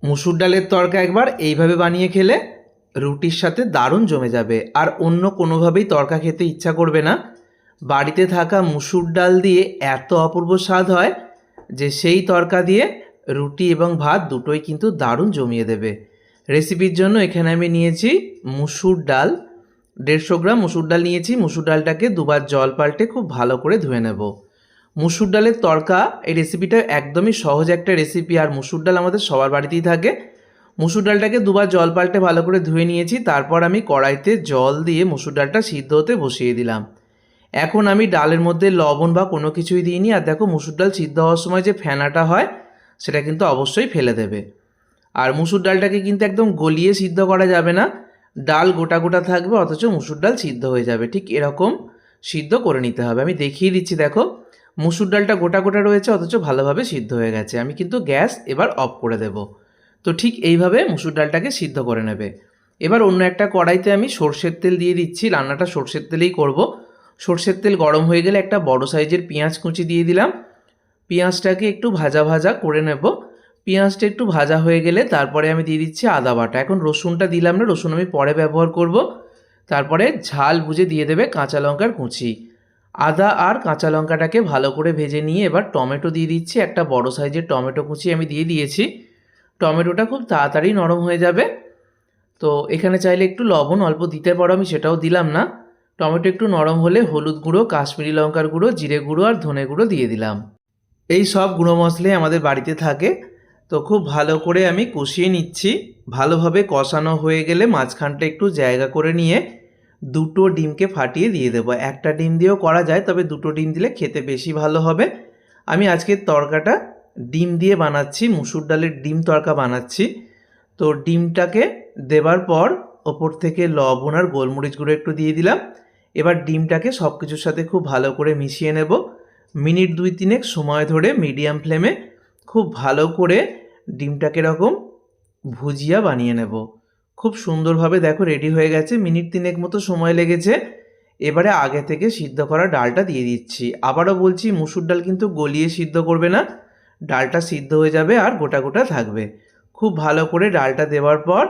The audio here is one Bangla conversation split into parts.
মুসুর ডালের তরকা একবার এইভাবে বানিয়ে খেলে রুটির সাথে দারুণ জমে যাবে, আর অন্য কোনোভাবেই তরকা খেতে ইচ্ছা করবে না। বাড়িতে থাকা মুসুর ডাল দিয়ে এত অপূর্ব স্বাদ হয় যে সেই তরকা দিয়ে রুটি এবং ভাত দুটোই কিন্তু দারুণ জমিয়ে দেবে। রেসিপির জন্য এখানে আমি নিয়েছি মুসুর ডাল, 150 গ্রাম মুসুর ডাল নিয়েছি। মুসুর ডালটাকে দুবার জল পাল্টে খুব ভালো করে ধুয়ে নেব। মুসুর ডালের তরকা এই রেসিপিটা একদমই সহজ একটা রেসিপি, আর মুসুর ডাল আমাদের সবার বাড়িতেই থাকে। মুসুর ডালটাকে দুবার জল পাল্টে ভালো করে ধুয়ে নিয়েছি। তারপর আমি কড়াইতে জল দিয়ে মুসুর ডালটা সিদ্ধ হতে বসিয়ে দিলাম। এখন আমি ডালের মধ্যে লবণ বা কোনো কিছুই দিইনি। আর দেখো, মুসুর ডাল সিদ্ধ হওয়ার সময় যে ফেনাটা হয় সেটা কিন্তু অবশ্যই ফেলে দেবে। আর মুসুর ডালটাকে কিন্তু একদম গলিয়ে সিদ্ধ করা যাবে না, ডাল গোটা গোটা থাকবে অথচ মুসুর ডাল সিদ্ধ হয়ে যাবে, ঠিক এরকম সিদ্ধ করে নিতে হবে। আমি দেখিয়ে দিচ্ছি, দেখো মুসুর ডালটা গোটা গোটা রয়েছে অথচ ভালোভাবে সিদ্ধ হয়ে গেছে। আমি কিন্তু গ্যাস এবার অফ করে দেব। তো ঠিক এইভাবে মুসুর ডালটাকে সিদ্ধ করে নেবে। এবার অন্য একটা কড়াইতে আমি সর্ষের তেল দিয়ে দিচ্ছি, রান্নাটা সর্ষের তেলেই করব। সর্ষের তেল গরম হয়ে গেলে একটা বড় সাইজের পেঁয়াজ কুচি দিয়ে দিলাম। পেঁয়াজটাকে একটু ভাজা ভাজা করে নেব। পেঁয়াজটা একটু ভাজা হয়ে গেলে তারপরে আমি দিয়ে দিচ্ছি আদা বাটা। এখন রসুনটা দিলাম না, রসুন আমি পরে ব্যবহার করব। তারপরে ঝাল বুঝে দিয়ে দেবে কাঁচা লঙ্কার কুচি। আদা আর কাঁচা লঙ্কাটাকে ভালো করে ভেজে নিয়ে এবার টমেটো দিয়ে দিচ্ছি। একটা বড় সাইজের টমেটো কুচি আমি দিয়ে দিয়েছি। টমেটোটা খুব তাড়াতাড়ি নরম হয়ে যাবে। তো এখানে চাইলে একটু লবণ অল্প দিতে পারো, আমি সেটাও দিলাম না। টমেটো একটু নরম হলে হলুদ গুঁড়ো, কাশ্মীরি লঙ্কার গুঁড়ো, জিরে গুঁড়ো আর ধনে গুঁড়ো দিয়ে দিলাম। এই সব গুঁড়ো মশলাই আমাদের বাড়িতে থাকে। তো খুব ভালো করে আমি কষিয়ে নিচ্ছি। ভালোভাবে কষানো হয়ে গেলে মাঝখানটা একটু জায়গা করে নিয়ে দুটো ডিমকে ফাটিয়ে দিয়ে দেবো। একটা ডিম দিয়েও করা যায়, তবে দুটো ডিম দিলে খেতে বেশি ভালো হবে। আমি আজকের তরকাটা ডিম দিয়ে বানাচ্ছি, মুসুর ডালের ডিম তরকা বানাচ্ছি। তো ডিমটাকে দেবার পর ওপর থেকে লবণ আর গোলমরিচ গুঁড়ো একটু দিয়ে দিলাম। এবার ডিমটাকে সব কিছুর সাথে খুব ভালো করে মিশিয়ে নেব। মিনিট 2-3 সময় ধরে মিডিয়াম ফ্লেমে খুব ভালো করে ডিমটাকে এরকম ভুজিয়া বানিয়ে নেব। খুব সুন্দরভাবে দেখো রেডি হয়ে গেছে। মিনিট 3 মতো সময় লেগেছে। এবারে আগে থেকে সিদ্ধ করা ডালটা দিয়ে দিচ্ছি। আবারও বলছি, মুসুর ডাল কিন্তু গলিয়ে সিদ্ধ করবে না, ডালটা সিদ্ধ হয়ে যাবে আর গোটা গোটা থাকবে। খুব ভালো করে ডালটা দেওয়ার পর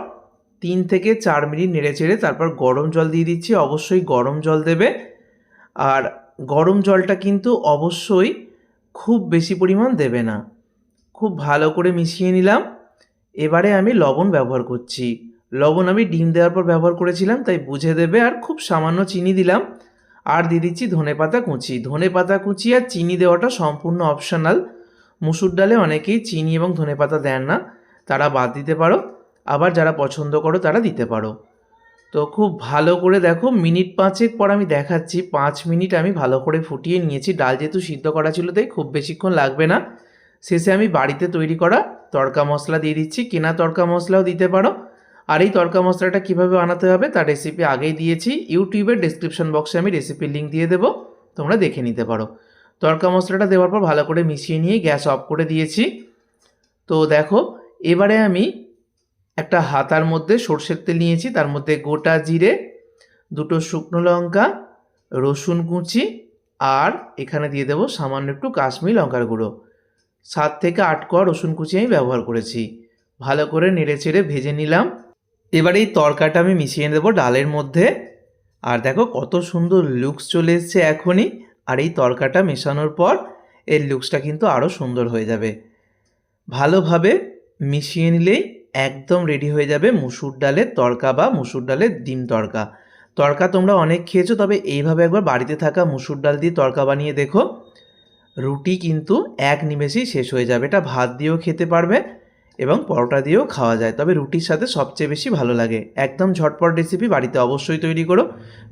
3 থেকে 4 মিনিট নেড়ে চেড়ে তারপর গরম জল দিয়ে দিচ্ছি। অবশ্যই গরম জল দেবে, আর গরম জলটা কিন্তু অবশ্যই খুব বেশি পরিমাণ দেবে না। খুব ভালো করে মিশিয়ে নিলাম। এবারে আমি লবণ ব্যবহার করছি। লবণ আমি ডিম দেওয়ার পর ব্যবহার করেছিলাম, তাই বুঝে দেবে। আর খুব সামান্য চিনি দিলাম, আর দিয়ে দিচ্ছি ধনেপাতা কুচি। ধনেপাতা কুচি আর চিনি দেওয়াটা সম্পূর্ণ অপশনাল। মুসুর ডালে অনেকেই চিনি এবং ধনেপাতা দেন না, তারা বাদ দিতে পারো। আবার যারা পছন্দ করো তারা দিতে পারো। তো খুব ভালো করে দেখো, মিনিট 5 পর আমি দেখাচ্ছি। 5 মিনিট আমি ভালো করে ফুটিয়ে নিয়েছি। ডাল যেহেতু সিদ্ধ করা ছিল তাই খুব বেশিক্ষণ লাগবে না। শেষে আমি বাড়িতে তৈরি করা তড়কা মশলা দিয়ে দিচ্ছি। কেনা তড়কা মশলাও দিতে পারো। আর এই তড়কা মশলাটা কীভাবে বানাতে হবে তার রেসিপি আগেই দিয়েছি। ইউটিউবের ডেসক্রিপশন বক্সে আমি রেসিপির লিঙ্ক দিয়ে দেবো, তোমরা দেখে নিতে পারো। তড়কা মশলাটা দেওয়ার পর ভালো করে মিশিয়ে নিয়ে গ্যাস অফ করে দিয়েছি। তো দেখো, এবারে আমি একটা হাতার মধ্যে সর্ষের তেল নিয়েছি, তার মধ্যে গোটা জিরে, 2টো শুকনো লঙ্কা, রসুন কুচি, আর এখানে দিয়ে দেবো সামান্য একটু কাশ্মীরি লঙ্কার গুঁড়ো। 7 থেকে 8 কোয়া রসুন কুচি আমি ব্যবহার করেছি। ভালো করে নেড়ে চেড়ে ভেজে নিলাম। এবার এই তরকাটা আমি মিশিয়ে দেবো ডালের মধ্যে। আর দেখো কত সুন্দর লুকস চলে এসছে এখনই। আর এই তরকাটা মেশানোর পর এর লুকসটা কিন্তু আরও সুন্দর হয়ে যাবে। ভালোভাবে মিশিয়ে নিলেই একদম রেডি হয়ে যাবে মুসুর ডালের তরকা বা মুসুর ডালের ডিম তরকা। তরকা তোমরা অনেক খেয়েছো, তবে এইভাবে একবার বাড়িতে থাকা মুসুর ডাল দিয়ে তরকা বানিয়ে দেখো। রুটি কিন্তু এক নিমেষেই শেষ হয়ে যাবে। এটা ভাত দিয়েও খেতে পারবে এবং পরোটা দিয়েও খাওয়া যায়, তবে রুটির সাথে সবচেয়ে বেশি ভালো লাগে। একদম ঝটপট রেসিপি, বাড়িতে অবশ্যই তৈরি করো।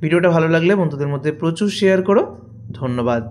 ভিডিওটা ভালো লাগলে বন্ধুদের মধ্যে প্রচুর শেয়ার করো। ধন্যবাদ।